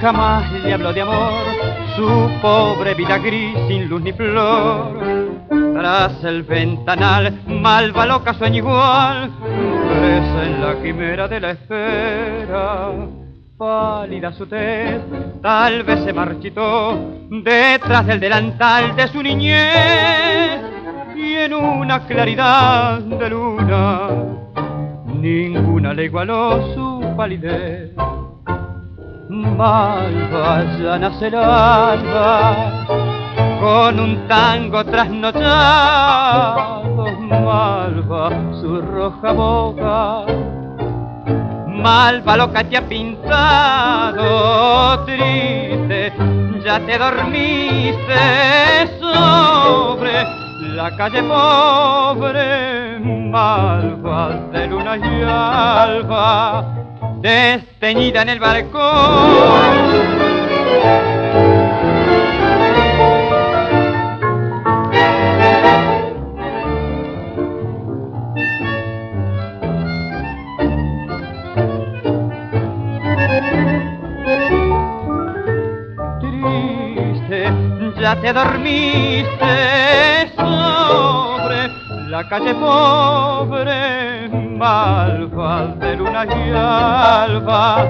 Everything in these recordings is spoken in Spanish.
jamás le habló de amor, su pobre vida gris sin luz ni flor. Tras el ventanal, malva loca sueña igual, crece en la quimera de la espera. Pálida su tez, tal vez se marchitó detrás del delantal de su niñez, y en una claridad de luna ninguna le igualó su palidez. Malva ya nace el alba con un tango trasnochado, malva su roja boca, malva loca te ha pintado triste, ya te dormiste sobre la calle pobre, malva de luna y alba, desteñida en el balcón. Triste, ya te dormiste sobre la calle pobre, malva de luna y alba,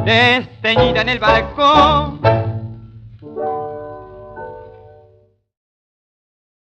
desteñida en el balcón.